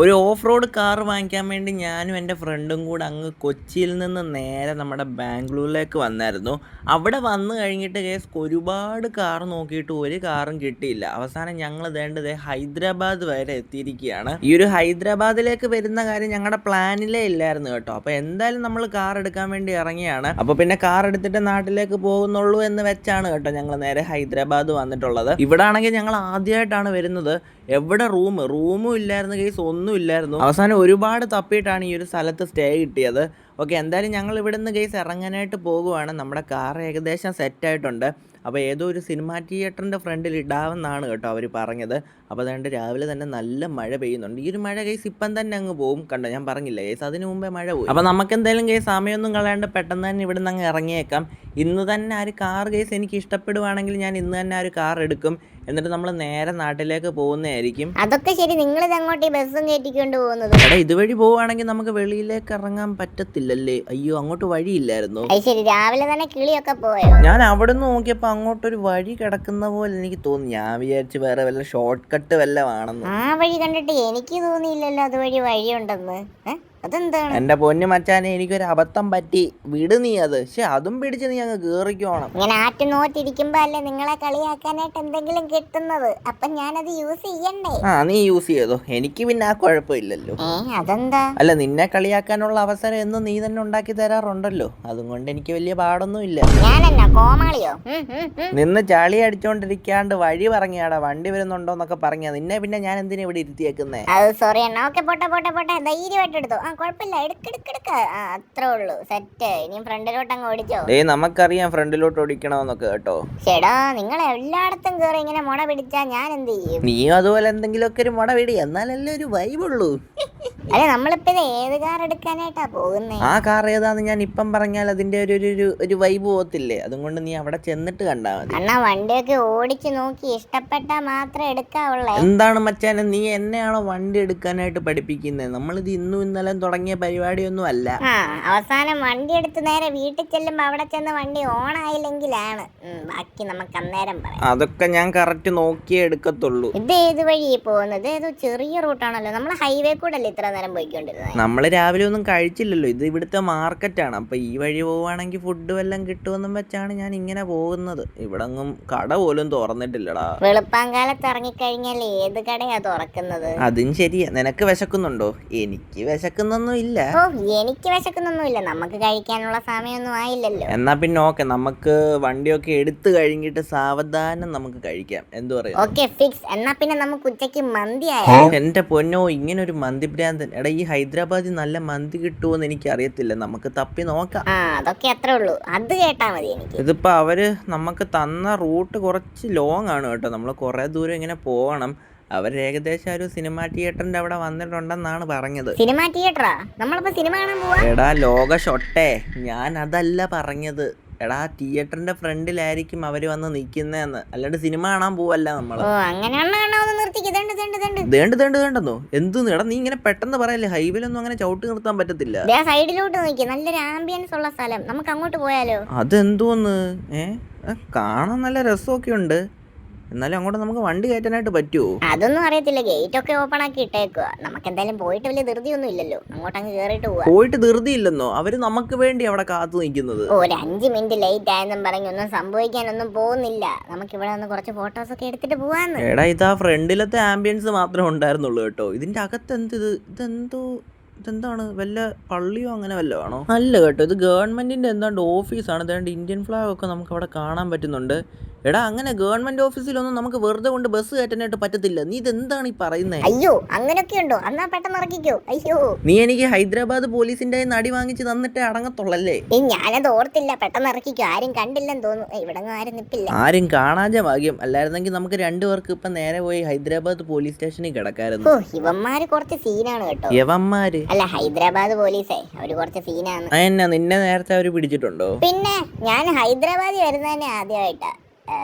ഒരു off road car വാങ്ങിക്കാൻ വേണ്ടി ഞാനും എൻ്റെ ഫ്രണ്ടും കൂടെ അങ്ങ് കൊച്ചിയിൽ നിന്ന് നേരെ നമ്മുടെ ബാംഗ്ലൂരിലേക്ക് വന്നായിരുന്നു. അവിടെ വന്നു കഴിഞ്ഞിട്ട് കേസ് ഒരുപാട് കാർ നോക്കിയിട്ട് ഒരു കാറും കിട്ടിയില്ല. അവസാനം ഞങ്ങൾ വേണ്ടത് ഹൈദരാബാദ് വരെ എത്തിയിരിക്കുകയാണ്. ഈ ഒരു ഹൈദരാബാദിലേക്ക് വരുന്ന കാര്യം ഞങ്ങളുടെ പ്ലാനിലേ ഇല്ലായിരുന്നു കേട്ടോ. അപ്പോൾ എന്തായാലും നമ്മൾ കാർ എടുക്കാൻ വേണ്ടി ഇറങ്ങിയാണ്. അപ്പോൾ പിന്നെ കാർ എടുത്തിട്ട് നാട്ടിലേക്ക് പോകുന്നുള്ളൂ എന്ന് വെച്ചാണ് കേട്ടോ ഞങ്ങൾ നേരെ ഹൈദരാബാദ് വന്നിട്ടുള്ളത്. ഇവിടെ ആണെങ്കിൽ ഞങ്ങൾ ആദ്യമായിട്ടാണ് വരുന്നത്. എവിടെ റൂമും ഇല്ലായിരുന്നു കേസ്, ഒന്നും ഇല്ലായിരുന്നു. അവസാനം ഒരുപാട് തപ്പിയിട്ടാണ് ഈ ഒരു സ്ഥലത്ത് സ്റ്റേ കിട്ടിയത്. ഓക്കെ, എന്തായാലും ഞങ്ങൾ ഇവിടെ നിന്ന് കേസ് ഇറങ്ങാനായിട്ട് പോകുവാണ്. നമ്മുടെ കാർ ഏകദേശം സെറ്റായിട്ടുണ്ട്. അപ്പോൾ ഏതോ ഒരു സിനിമാ തിയേറ്ററിൻ്റെ ഫ്രണ്ടിൽ ഇടാമെന്നാണ് കേട്ടോ അവർ പറഞ്ഞത്. അപ്പോൾ അതുകൊണ്ട് രാവിലെ തന്നെ നല്ല മഴ പെയ്യുന്നുണ്ട്. ഈ ഒരു മഴ കേസ് ഇപ്പം തന്നെ അങ്ങ് പോകും. കണ്ടോ, ഞാൻ പറഞ്ഞില്ല കേസ്, അതിന് മുമ്പേ മഴ പോയി. അപ്പോൾ നമുക്ക് എന്തായാലും കേസ് സമയമൊന്നും കളയാണ്ട് പെട്ടെന്ന് തന്നെ ഇവിടെ നിന്ന് അങ്ങ് ഇറങ്ങിയേക്കാം. ഇന്ന് തന്നെ ആ ഒരു കാർ കേസ് എനിക്ക് ഇഷ്ടപ്പെടുവാണെങ്കിൽ ഞാൻ ഇന്ന് തന്നെ ആ ഒരു കാർ എടുക്കും. എന്നിട്ട് നമ്മൾ നേരെ നാട്ടിലേക്ക് പോകുന്നതായിരിക്കും. അതൊക്കെ ശരി, നിങ്ങൾ അങ്ങോട്ട് ബസ്സും കയറ്റിക്കൊണ്ട് പോകുന്നത്? എടാ, ഇതുവഴി പോവുകയാണെങ്കിൽ നമുക്ക് വെളിയിലേക്ക് ഇറങ്ങാൻ പറ്റത്തില്ലല്ലേ? അയ്യോ, അങ്ങോട്ട് വഴിയില്ലായിരുന്നു. ശരി, രാവിലെ തന്നെ കിളിയൊക്കെ പോയോ? ഞാൻ അവിടെ നിന്ന് നോക്കിയപ്പോൾ അങ്ങോട്ടൊരു വഴി കിടക്കുന്ന പോലെ എനിക്ക് തോന്നി. ഞാൻ വിചാരിച്ചു വേറെ വല്ല ഷോർട്ട് കട്ട് വല്ലതും ആണെന്ന്. ആ വഴി കണ്ടിട്ട് എനിക്ക് തോന്നിയില്ലല്ലോ അതുവഴി വഴിയുണ്ടെന്ന്. അതെന്താണ്? എന്റെ പൊന്നു മച്ചാനെ, എനിക്കൊരു അബദ്ധം പറ്റി. വിട് നീ അത്. പക്ഷെ അതും പിടിച്ച് നീ അങ്ങ് കേറിക്കോണം. ഇങ്ങനെ ആറ്റ് നോറ്റിരിക്കുമ്പോ അല്ലേ നിങ്ങളെ കളിയാക്കാനായിട്ട് എന്തെങ്കിലും കിട്ടുന്നത്. അപ്പൊ ഞാനത് യൂസ് ചെയ്യണ്ടേ? നീ യൂസ് ചെയ്തോ, എനിക്ക് പിന്നെ ആ കുഴപ്പമില്ലല്ലോ. അതെന്താ? അല്ല, നിന്നെ കളിയാക്കാനുള്ള അവസരം എന്നും നീ തന്നെ ഉണ്ടാക്കി തരാറുണ്ടല്ലോ. അതുകൊണ്ട് എനിക്ക് വലിയ പാടൊന്നും ഇല്ല. ഞാനെന്നാ കോമാളിയോ? നിന്ന് ചളി അടിച്ചോണ്ടിരിക്കാണ്ട് വഴി പറഞ്ഞാടാ വണ്ടി വരുന്നുണ്ടോന്നൊക്കെ പറഞ്ഞ നിന്നെ പിന്നെ ഞാൻ എന്തിനാ ഇവിടെ ഇരുത്തിയേക്കുന്നേ? അത് സോറി അണ്ണാ. ഓക്കെ, പോട്ടെ ധൈര്യമായിട്ട് എടുത്തോ. കുഴപ്പമില്ല, എടുക്ക. അത്രേ ഉള്ളൂ, സെറ്റ്. ഇനിയും ഫ്രണ്ടിലോട്ട് അങ്ങ് ഓടിച്ചോ. നമുക്കറിയാം ഫ്രണ്ടിലോട്ട് ഓടിക്കണമെന്നൊക്കെ കേട്ടോ. ചേടാ, നിങ്ങൾ എല്ലായിടത്തും കേറി ഇങ്ങനെ മുട പിടിച്ചാ ഞാൻ എന്ത് ചെയ്യും? നീ അതുപോലെ എന്തെങ്കിലുമൊക്കെ ഒരു മുട പിടി, എന്നാലല്ലേ ഒരു വൈബുള്ളൂ. അല്ല, നമ്മളിപ്പോ ഏത് കാർ എടുക്കാനായിട്ടാ പോകുന്നേ? ആ കാർ ഏതാന്ന് ഞാൻ ഇപ്പം പറഞ്ഞാൽ അതിന്റെ ഒരു വൈബ് പോകത്തില്ലേ? അതുകൊണ്ട് നീ അവിടെ ചെന്നിട്ട് കണ്ടാ മതി. അണ്ണാ, വണ്ടിയൊക്കെ ഓടിച്ചു നോക്കി ഇഷ്ടപ്പെട്ടാ മാത്രം എടുക്കാവുള്ളേ. എന്താണ് മച്ചാനെ, നീ എന്നെയാണോ വണ്ടി എടുക്കാനായിട്ട് പഠിപ്പിക്കുന്നത്? നമ്മളിത് ഇന്നും ഇന്നലെ തുടങ്ങിയ പരിപാടിയൊന്നും അല്ല. അവസാനം വണ്ടി എടുത്ത് നേരെ വീട്ടിൽ ചെല്ലുമ്പോ അവിടെ ചെന്ന് വണ്ടി ഓണായില്ലെങ്കിലാണ് ബാക്കി നമുക്ക് അന്നേരം പറയാം. അതൊക്കെ ഞാൻ കറക്റ്റ് നോക്കിയേ എടുക്കത്തുള്ളൂ. ഇത് ഏത് വഴി പോകുന്നത്? ഏതോ ചെറിയ റൂട്ടാണല്ലോ. നമ്മൾ ഹൈവേ കൂടെ അല്ലേ ഇത്ര നേരം പോയിക്കൊണ്ടിരുന്നത്? നമ്മള് രാവിലെ ഒന്നും കഴിച്ചില്ലല്ലോ. ഇത് ഇവിടുത്തെ മാർക്കറ്റാണ്. അപ്പൊ ഈ വഴി പോവുകയാണെങ്കിൽ ഫുഡ് വല്ലതും കിട്ടുമെന്നും വെച്ചാണ് ഞാൻ ഇങ്ങനെ പോകുന്നത്. ഇവിടെ ഒന്നും കട പോലും തുറന്നിട്ടില്ലടാ. വെളുപ്പാങ്കാലത്ത് ഇറങ്ങിക്കഴിഞ്ഞാൽ ഏത് കടയാ തുറക്കുന്നത്? അതും ശരിയാ. നിനക്ക് വിശക്കുന്നുണ്ടോ? എനിക്ക് വിശക്കുന്നൊന്നും ഇല്ല. എനിക്ക് വിശക്കുന്നൊന്നും ഇല്ല. നമുക്ക് കഴിക്കാനുള്ള സമയമൊന്നും ആയില്ലല്ലോ. എന്നാ പിന്നെ ഓക്കെ, നമുക്ക് വണ്ടിയൊക്കെ എടുത്തു കഴിഞ്ഞിട്ട് സാവധാനം നമുക്ക് കഴിക്കാം. എന്തു പറയും? Okay, fix. എന്നാ പിന്നെ നമുക്ക് ഉച്ചയ്ക്ക് മന്തി ആയോ? എന്റെ പൊന്നോ, ഇങ്ങനെ ഒരു മന്തി ഭ്രാന്തൻ. എടാ, ഈ ഹൈദരാബാദിൽ നല്ല മന്തി കിട്ടുമോന്ന് എനിക്ക് അറിയത്തില്ല. നമുക്ക് തപ്പി നോക്കാം. അതൊക്കെ അത്രേ ഉള്ളൂ. അത് കേട്ടാ മതി എനിക്ക്. ഇതിപ്പോ അവര് നമുക്ക് തന്ന റൂട്ട് കുറച്ച് ലോങ് ആണ് കേട്ടോ. നമ്മൾ കുറെ ദൂരം ഇങ്ങനെ പോകണം. അവർ ഏകദേശം ഒരു സിനിമാ തിയേറ്ററിന്റെ അവിടെ വന്നിട്ടുണ്ടെന്നാണ് പറഞ്ഞത്. സിനിമാ തിയേറ്ററാ? നമ്മളിപ്പോ സിനിമ കാണാൻ പോവാ? എടാ ലോക ഷൊട്ടേ, ഞാൻ അതല്ല പറഞ്ഞത്. എടാ, തിയേറ്ററിന്റെ ഫ്രണ്ടിലായിരിക്കും അവര് വന്ന് നിക്കുന്നതെന്ന്, അല്ലാണ്ട് സിനിമ കാണാൻ പോവല്ല നമ്മള്. ദേണ്ടെന്നോ എന്തെന്ന്? എടാ, നീ ഇങ്ങനെ പെട്ടെന്ന് പറയല്ലേ. ഹൈവേലൊന്നും അങ്ങനെ ചവിട്ടി നിർത്താൻ പറ്റത്തില്ല. സൈഡിലോട്ട് നോക്കി, നല്ലൊരു ആംബിയൻസ് ഉള്ള സ്ഥലം. നമുക്ക് അങ്ങോട്ട് പോയാലോ? അതെന്തോന്ന്? കാണാൻ നല്ല രസമൊക്കെ ഉണ്ട്. എന്നാലും അങ്ങോട്ട് നമുക്ക് വണ്ടി കയറ്റാനായിട്ട് പറ്റുമോ? അതൊന്നും അറിയത്തില്ല. ഗേറ്റ് ഒക്കെ ഓപ്പൺ ആക്കി ഇട്ടേക്കുക. നമുക്ക് എന്തായാലും പോയിട്ട് വലിയ ധൃതിയൊന്നും ഇല്ലല്ലോ. അങ്ങോട്ട് അങ്ങ് കേറിട്ട് പോവാ. പോയിട്ട് ധൃതി ഇല്ലെന്നോ? അവര് നമുക്ക് വേണ്ടി അവിടെ കാത്തു നിൽക്കുന്നത്. ഒരു 5 മിനിറ്റ് ലേറ്റ് ആയെന്നും പറഞ്ഞ് ഒന്നും സംഭവിക്കാനൊന്നും പോകുന്നില്ല. നമുക്ക് ഇവിടെ ഒന്ന് കുറച്ച് ഫോട്ടോസ് ഒക്കെ എടുത്തിട്ട് പോവാന്ന്. എടാ, ഇതാ ഫ്രണ്ടിലത്തെ ആംബിയൻസ് മാത്രമേ ഉണ്ടായിരുന്നുള്ളൂ കേട്ടോ. ഇതിന്റെ അകത്ത് ഇതെന്താണ്? വല്ല പള്ളിയോ അങ്ങനെ വല്ലോ ആണോ? അല്ല കേട്ടോ, ഇത് ഗവൺമെന്റിന്റെ എന്താണ്ട് ഓഫീസാണ്. അതുകൊണ്ട് ഇന്ത്യൻ ഫ്ലാഗ് ഒക്കെ നമുക്ക് അവിടെ കാണാൻ പറ്റുന്നുണ്ട്. എടാ, അങ്ങനെ ഗവൺമെന്റ് ഓഫീസിലൊന്നും നമുക്ക് വെറുതെ കൊണ്ട് ബസ് കയറ്റാനായിട്ട് പറ്റത്തില്ല. നീ ഇതെന്താണ് ഈ പറയുന്നത്? അയ്യോ, അങ്ങനെയൊക്കെ ഉണ്ടോ? എന്നാ പെട്ടെന്ന് ഇറക്കിക്കോ. അയ്യോ, നീ എനിക്ക് ഹൈദരാബാദ് പോലീസിന്റെ നടി വാങ്ങിച്ച് തന്നിട്ടേ അടങ്ങത്തുള്ളല്ലേ? ഞാനത് ഓർത്തില്ല. പെട്ടെന്ന് ഇറക്കിക്കോ. ആരും കണ്ടില്ലെന്ന് തോന്നുന്നു. ഇവിടെ ആരും നിപ്പില്ല. ആരും കാണാതെ ഭാഗ്യം. അല്ലായിരുന്നെങ്കിൽ നമുക്ക് രണ്ടുപേർക്ക് ഇപ്പൊ നേരെ പോയി ഹൈദരാബാദ് പോലീസ് സ്റ്റേഷനിൽ കിടക്കായിരുന്നു. ഇവന്മാര് കുറച്ച് സീനാണ് കേട്ടോ. യവന്മാര് അല്ല, ഹൈദരാബാദ് പോലീസേ അവര് കുറച്ച് സീനാണ്. എന്നാ നിന്നെ നേരത്തെ അവര് പിടിച്ചിട്ടുണ്ടോ? പിന്നെ ഞാൻ ഹൈദരാബാദിൽ വരുന്നതന്നെ ആദ്യമായിട്ടാ.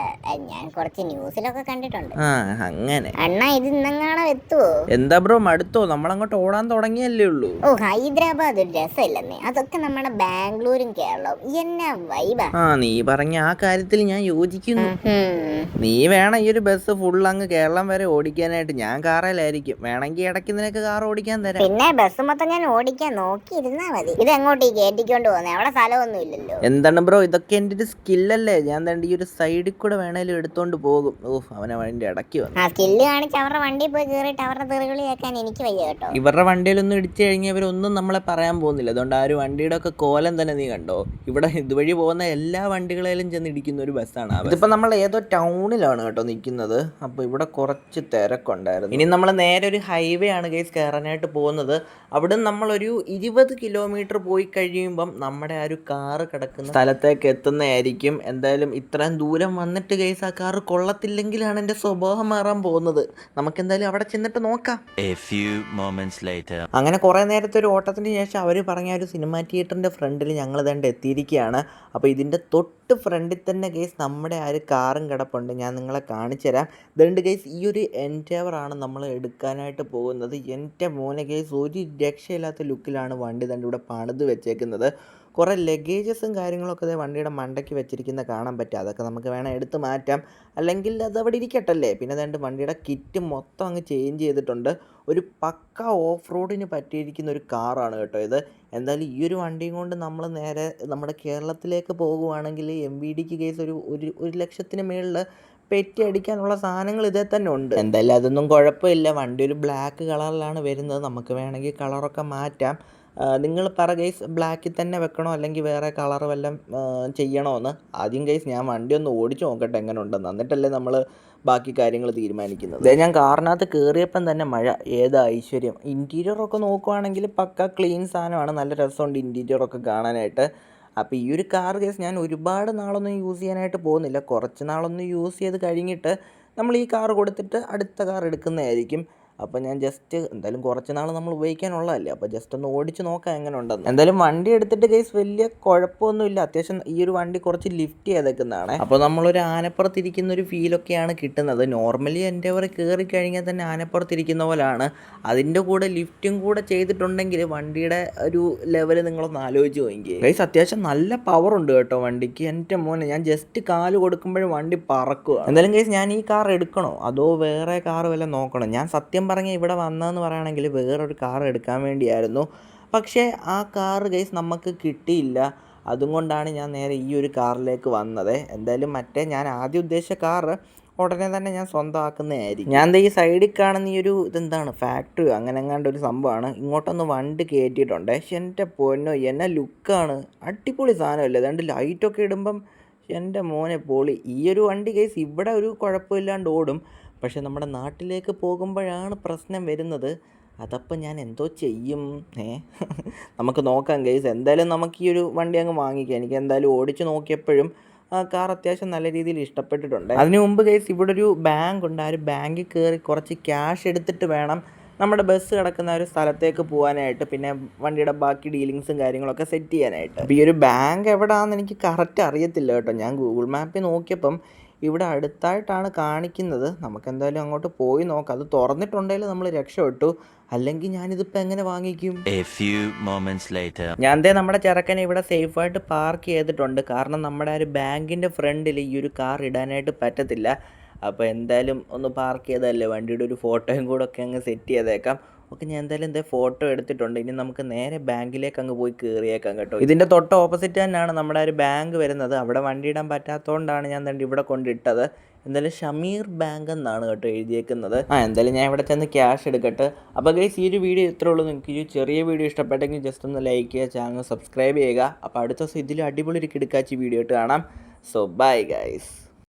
ഞാൻ കുറച്ച് ന്യൂസിലൊക്കെ കണ്ടിട്ടുണ്ട്. ആ അങ്ങനെ. അണ്ണാ ഇത് ഇന്നെങ്ങാണോ എത്തുവോ? എന്താ ബ്രോ മടുത്തോ? നമ്മളങ്ങോട്ട് ഓടാൻ തുടങ്ങിയല്ലേ ഉള്ളൂ. ഓ ഹൈദരാബാദ് ഒരു രസമില്ലെന്നേ. അതൊക്കെ നമ്മുടെ ബാംഗ്ലൂരും കേരളവും എന്നാ വൈബാ. ആ നീ പറഞ്ഞ ആ കാര്യത്തിൽ ഞാൻ യോജിക്കുന്നു. നീ വേണം ഈ ഒരു ബസ് ഫുൾ അങ്ങ് കേരളം വരെ ഓടിക്കാനായിട്ട്. ഞാൻ കാറിലായിരിക്കും, വേണമെങ്കിൽ ഇടയ്ക്ക് നിനക്ക് കാർ ഓടിക്കാൻ തരാം. പിന്നെ ബസ് മൊത്തം ഞാൻ ഓടിക്കാൻ നോക്കിയിരുന്നാ മതി. ഇത് എങ്ങോട്ട് ഈ കയറ്റിക്കൊണ്ട് പോകുന്നത്? അവിടെ സ്ഥലമൊന്നും ഇല്ലല്ലോ. എന്താണ് ബ്രോ, ഇതൊക്കെ എൻ്റെ ഒരു സ്കില്ലല്ലേ. ഞാൻ തന്റെ ഈ ഒരു സൈഡിൽ കൂടെ വേണേലും എടുത്തോണ്ട് പോകും. ഓഹ് അവനെ വണ്ടി ഇടയ്ക്ക് വന്നു. ആ സ്കില്ല് കാണിച്ച് അവരുടെ വണ്ടി പോയി കയറിയിട്ട് അവരുടെ തെറികളി കേൾക്കാൻ എനിക്ക് വയ്യ കേട്ടോ. ഇവരുടെ വണ്ടിയിലൊന്നും ഇടിച്ചു കഴിഞ്ഞവരൊന്നും നമ്മളെ പറയാൻ പോകുന്നില്ല. അതുകൊണ്ട് ആ ഒരു വണ്ടിയുടെ ഒക്കെ കോലം തന്നെ നീ കണ്ടോ. ഇവിടെ ഇതുവഴി പോകുന്ന എല്ലാ വണ്ടികളിലും ചെന്ന് ഇടിക്കുന്ന ഒരു ബസ്സാണ്. ഇതിപ്പോൾ നമ്മൾ ഏതോ ടൗണിലാണ് കേട്ടോ നിൽക്കുന്നത്. അപ്പോൾ ഇവിടെ കുറച്ച് തിരക്കുണ്ടായിരുന്നു. ഇനി നമ്മൾ നേരെ ഒരു ഹൈവേ ആണ് ഗൈസ് കയറാനായിട്ട് പോകുന്നത്. അവിടെ നമ്മളൊരു 20 കിലോമീറ്റർ പോയി കഴിയുമ്പം നമ്മുടെ ആ ഒരു കാറ് കിടക്കുന്ന സ്ഥലത്തേക്ക് എത്തുന്നതായിരിക്കും. എന്തായാലും ഇത്രയും ദൂരം വന്നിട്ട് ഗൈസ് ആ കാറ് കൊള്ളത്തില്ലെങ്കിലാണ് എൻ്റെ സ്വഭാവം മാറാൻ പോകുന്നത്. നമുക്കെന്തായാലും അവിടെ ചെന്നിട്ട് നോക്കാം. അങ്ങനെ കുറേ നേരത്തെ ഒരു ഓട്ടത്തിന് ശേഷം അവർ പറഞ്ഞ ഒരു സിനിമാ തിയേറ്ററിൻ്റെ ഫ്രണ്ടിൽ ഞങ്ങൾ ഇതേണ്ട എത്തിയിരിക്കുകയാണ്. അപ്പോൾ ഇതിൻ്റെ തൊട്ട് ഫ്രണ്ടിൽ തന്നെ ഗൈസ് നമ്മുടെ ആ ഒരു കാറും കിടപ്പുണ്ട്. ഞാൻ നിങ്ങളെ കാണിച്ചു തരാം. ഇതുണ്ട് ഗൈസ്, ഈ ഒരു എൻഡേവറാണ് നമ്മൾ എടുക്കാനായിട്ട് പോകുന്നത്. എൻ്റെ മോനെ ഗൈസ് ഒരു രക്ഷയില്ലാത്ത ലുക്കിലാണ് വണ്ടി തന്നെ ഇവിടെ പണിത് വെച്ചേക്കുന്നത്. കുറേ ലഗേജസും കാര്യങ്ങളൊക്കെ അതേ വണ്ടിയുടെ മണ്ടയ്ക്ക് വെച്ചിരിക്കുന്ന കാണാൻ പറ്റും. അതൊക്കെ നമുക്ക് വേണം എടുത്ത് മാറ്റാം, അല്ലെങ്കിൽ അത് അവിടെ ഇരിക്കട്ടല്ലേ. പിന്നെ അതുകൊണ്ട് വണ്ടിയുടെ കിറ്റ് മൊത്തം അങ്ങ് ചേഞ്ച് ചെയ്തിട്ടുണ്ട്. ഒരു പക്ക ഓഫ് റോഡിന് പറ്റിയിരിക്കുന്ന ഒരു കാറാണ് കേട്ടോ ഇത്. എന്തായാലും ഈ ഒരു വണ്ടിയും കൊണ്ട് നമ്മൾ നേരെ നമ്മുടെ കേരളത്തിലേക്ക് പോകുവാണെങ്കിൽ MVDക്ക് കേസ് ഒരു ലക്ഷത്തിന് മേളിൽ പെറ്റി അടിക്കാനുള്ള സാധനങ്ങൾ ഇതേ തന്നെ ഉണ്ട്. എന്തായാലും അതൊന്നും കുഴപ്പമില്ല. വണ്ടി ഒരു ബ്ലാക്ക് കളറിലാണ് വരുന്നത്. നമുക്ക് വേണമെങ്കിൽ കളറൊക്കെ മാറ്റാം. നിങ്ങൾ പറ ഗൈസ്, ബ്ലാക്കിൽ തന്നെ വെക്കണോ അല്ലെങ്കിൽ വേറെ കളർ വല്ലതും ചെയ്യണോ എന്ന്. ആദ്യം ഗൈസ് ഞാൻ വണ്ടി ഒന്ന് ഓടിച്ച് നോക്കട്ടെ എങ്ങനെ ഉണ്ടെന്ന്, എന്നിട്ടല്ലേ നമ്മൾ ബാക്കി കാര്യങ്ങൾ തീരുമാനിക്കുന്നത്. ഇതേ ഞാൻ കാറിനകത്ത് കയറിയപ്പം തന്നെ മഴ, ഏത് ഐശ്വര്യം. ഇൻറ്റീരിയറൊക്കെ നോക്കുവാണെങ്കിൽ പക്ക ക്ലീൻ സാധനമാണ്. നല്ല രസമുണ്ട് ഇൻറ്റീരിയറൊക്കെ കാണാനായിട്ട്. അപ്പോൾ ഈ ഒരു കാർ കേസ് ഞാൻ ഒരുപാട് നാളൊന്നും യൂസ് ചെയ്യാനായിട്ട് പോകുന്നില്ല. കുറച്ച് നാളൊന്ന് യൂസ് ചെയ്ത് കഴിഞ്ഞിട്ട് നമ്മൾ ഈ കാർ കൊടുത്തിട്ട് അടുത്ത കാർ എടുക്കുന്നതായിരിക്കും. അപ്പോൾ ഞാൻ ജസ്റ്റ് എന്തായാലും കുറച്ച് നാൾ നമ്മൾ ഉപയോഗിക്കാനുള്ളതല്ലേ, അപ്പോൾ ജസ്റ്റ് ഒന്ന് ഓടിച്ച് നോക്കാം എങ്ങനെ ഉണ്ടെന്ന്. എന്തായാലും വണ്ടി എടുത്തിട്ട് കേസ് വലിയ കുഴപ്പമൊന്നുമില്ല. അത്യാവശ്യം ഈ ഒരു വണ്ടി കുറച്ച് ലിഫ്റ്റ് ചെയ്തേക്കുന്നതാണ്. അപ്പോൾ നമ്മളൊരു ആനപ്പുറത്തിരിക്കുന്ന ഒരു ഫീലൊക്കെയാണ് കിട്ടുന്നത്. നോർമലി എൻഡേവർ കയറി കഴിഞ്ഞാൽ തന്നെ ആനപ്പുറത്തിരിക്കുന്ന പോലെയാണ്. അതിൻ്റെ കൂടെ ലിഫ്റ്റും കൂടെ ചെയ്തിട്ടുണ്ടെങ്കിൽ വണ്ടിയുടെ ഒരു ലെവൽ നിങ്ങളൊന്ന് ആലോചിച്ച് നോക്കി ഗൈസ്. അത്യാവശ്യം നല്ല പവർ ഉണ്ട് കേട്ടോ വണ്ടിക്ക്. എൻ്റെ മോനെ ഞാൻ ജസ്റ്റ് കാല് കൊടുക്കുമ്പോഴും വണ്ടി പറക്കുക. എന്തായാലും ഗൈസ് ഞാൻ ഈ കാർ എടുക്കണോ അതോ വേറെ കാർ വല്ല നോക്കണോ? ഞാൻ സത്യം പറഞ്ഞാൽ ഇവിടെ വന്നതെന്ന് പറയുകയാണെങ്കിൽ വേറൊരു കാർ എടുക്കാൻ വേണ്ടിയായിരുന്നു. പക്ഷേ ആ കാർ ഗൈസ് നമുക്ക് കിട്ടിയില്ല. അതുകൊണ്ടാണ് ഞാൻ നേരെ ഈ ഒരു കാറിലേക്ക് വന്നത്. എന്തായാലും മറ്റേ ഞാൻ ആദ്യം ഉദ്ദേശിച്ച കാറ് ഉടനെ തന്നെ ഞാൻ സ്വന്തമാക്കുന്നതായിരിക്കും. ഞാൻ ഈ സൈഡിൽ കാണുന്ന ഈ ഒരു ഇതെന്താണ് ഫാക്ടറി അങ്ങനെ എങ്ങാണ്ട് ഒരു സംഭവമാണ്. ഇങ്ങോട്ടൊന്ന് വണ്ടി കയറ്റിയിട്ടുണ്ട്. പക്ഷെ എൻ്റെ പൊന്നോ എന്നാ ലുക്കാണ്, അടിപൊളി സാധനമല്ലേ. അതുകൊണ്ട് ലൈറ്റൊക്കെ ഇടുമ്പം എൻ്റെ മോനെ പൊളി. ഈ ഒരു വണ്ടി ഗൈസ് ഇവിടെ ഒരു കുഴപ്പമില്ലാണ്ട് ഓടും. പക്ഷെ നമ്മുടെ നാട്ടിലേക്ക് പോകുമ്പോഴാണ് പ്രശ്നം വരുന്നത്. അതപ്പം ഞാൻ എന്തോ ചെയ്യും? നമുക്ക് നോക്കാം ഗൈസ്. എന്തായാലും നമുക്ക് ഈ ഒരു വണ്ടി അങ്ങ് വാങ്ങിക്കാം. എനിക്ക് എന്തായാലും ഓടിച്ച് നോക്കിയപ്പോഴും കാർ അത്യാവശ്യം നല്ല രീതിയിൽ ഇഷ്ടപ്പെട്ടിട്ടുണ്ട്. അതിന് മുമ്പ് ഗൈസ് ഇവിടെ ഒരു ബാങ്ക് ഉണ്ട്. ആ ഒരു ബാങ്കിൽ കയറി കുറച്ച് ക്യാഷ് എടുത്തിട്ട് വേണം നമ്മുടെ ബസ് കിടക്കുന്ന ഒരു സ്ഥലത്തേക്ക് പോകാനായിട്ട്. പിന്നെ വണ്ടിയുടെ ബാക്കി ഡീലിങ്സും കാര്യങ്ങളൊക്കെ സെറ്റ് ചെയ്യാനായിട്ട്. അപ്പോൾ ഈ ഒരു ബാങ്ക് എവിടെയാണെന്ന് എനിക്ക് കറക്റ്റ് അറിയത്തില്ല കേട്ടോ. ഞാൻ ഗൂഗിൾ മാപ്പിൽ നോക്കിയപ്പം ഇവിടെ അടുത്തായിട്ടാണ് കാണിക്കുന്നത്. നമുക്കെന്തായാലും അങ്ങോട്ട് പോയി നോക്കാം. അത് തുറന്നിട്ടുണ്ടെങ്കിൽ നമ്മൾ രക്ഷപ്പെട്ടു, അല്ലെങ്കിൽ ഞാനിതിപ്പോൾ എങ്ങനെ വാങ്ങിക്കും? ഞാൻ നമ്മുടെ ചെറുക്കനെ ഇവിടെ സേഫായിട്ട് പാർക്ക് ചെയ്തിട്ടുണ്ട്. കാരണം നമ്മുടെ ആ ഒരു ബാങ്കിൻ്റെ ഫ്രണ്ടിൽ ഈ ഒരു കാർ ഇടാനായിട്ട് പറ്റത്തില്ല. അപ്പോൾ എന്തായാലും ഒന്ന് പാർക്ക് ചെയ്തതല്ലേ, വണ്ടിയുടെ ഒരു ഫോട്ടോയും കൂടെ ഒക്കെ അങ്ങ് സെറ്റ് ചെയ്തേക്കാം. ഓക്കെ, ഞാൻ എന്തായാലും ഫോട്ടോ എടുത്തിട്ടുണ്ട്. ഇനി നമുക്ക് നേരെ ബാങ്കിലേക്ക് അങ്ങ് പോയി കയറിയേക്കാം കേട്ടോ. ഇതിൻ്റെ തൊട്ട് ഓപ്പോസിറ്റ് തന്നെയാണ് നമ്മുടെ ഒരു ബാങ്ക് വരുന്നത്. അവിടെ വണ്ടി ഇടാൻ പറ്റാത്തതുകൊണ്ടാണ് ഞാൻ ഇവിടെ കൊണ്ടിട്ടത്. എന്തായാലും ഷമീർ ബാങ്ക് എന്നാണ് കേട്ടോ എഴുതിയേക്കുന്നത്. എന്തായാലും ഞാൻ ഇവിടെ ചെന്ന് ക്യാഷ് എടുക്കട്ടെ. അപ്പോൾ ഗൈസ് ഈ ഒരു വീഡിയോ ഇത്രേ ഉള്ളൂ. നിങ്ങൾക്ക് ഈ ചെറിയ വീഡിയോ ഇഷ്ടപ്പെട്ടെങ്കിൽ ജസ്റ്റ് ഒന്ന് ലൈക്ക് ചെയ്യുക, ചാനൽ സബ്സ്ക്രൈബ് ചെയ്യുക. അപ്പോൾ അടുത്ത ദിവസം ഇതിൽ അടിപൊളി ഒരു കിടുക്കാച്ചി വീഡിയോ ആയിട്ട് കാണാം. So bye guys.